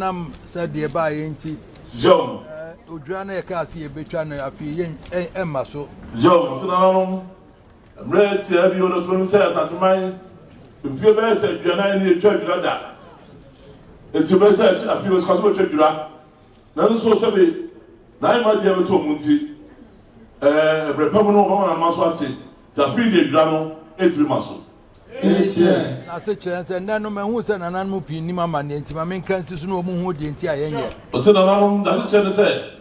Nam said the Bayanti John Odwira Kasi Betran Afi Emma so John Sinanum Red Serbia on the 27th Asanteman if you better say you're not in the church that it's your best a few cosmic church none so say 9 months ever to Munti Repamano and Maswati to feed the drano 8 muscle. I said, chance and none of my who's an animal pinima man, and my main cancer no more than Tia. But Sinanum doesn't say,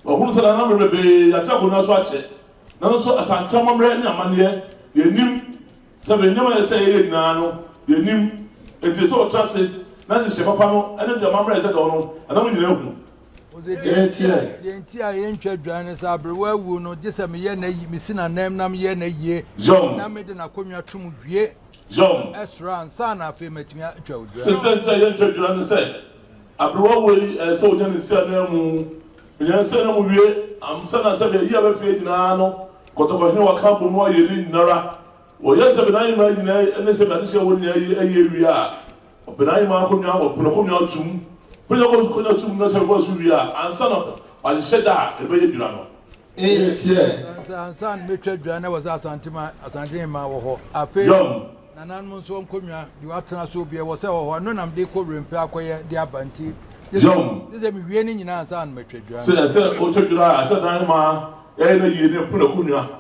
or who's an animal be a chapel not watch it. None so as Asanteman ran your money, you knew. So we never say, no, you knew it is so trusted. Nancy Shepapano, and the mamma said, oh, and I'm in the open. The entire interest journalists are beware, will not just a mere missing a name, nam ye, John, I made an acquaintance to ye. John, Ezra and son of him at me. since I entered you and said, I probably a soldier in Sanamu. I'm son of 7 years of age now. Cotonou, a couple more you didn't know. Well, yes, I'm 9 and this is a year we are. But I'm Marconia or Punocomia tomb. Punocomia tomb, as I was we are, and son of I said that a baby drama. And son, Mitchell Joanna was Asantehemaa or a fair. Nanan so kumya you atena so bia wo se ho no nam de ko rempe akoye de abanti this is me wie ni nyina san metwadwa say o twadwa Asantehemaa e na yi ne puna kunwa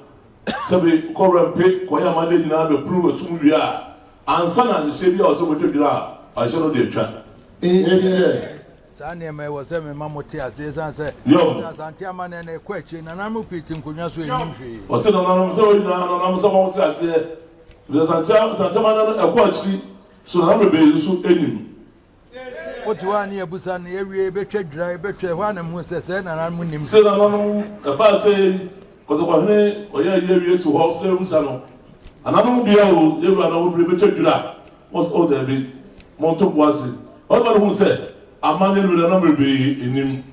se be ko rempe ko ya ma de nyina be pru otum wi a ansa na se bia o se mo twadwa a se no de twa sa ne me wo se me mamoti ase san se Asantehemaa ne na ko achi nanan mu piti kunwa so enyim hwe o se nanan se o nyina nanan se mamoti ase the Asanteman a quantity, so I'm a baby so any. What one year Busan, every betray dry betray one and who says, and I'm winning. Said a pass say, because the one or year to horse levels. And I don't be able to be betrayed. What's all there be? Monto was it? All who said, a man with a number be in him.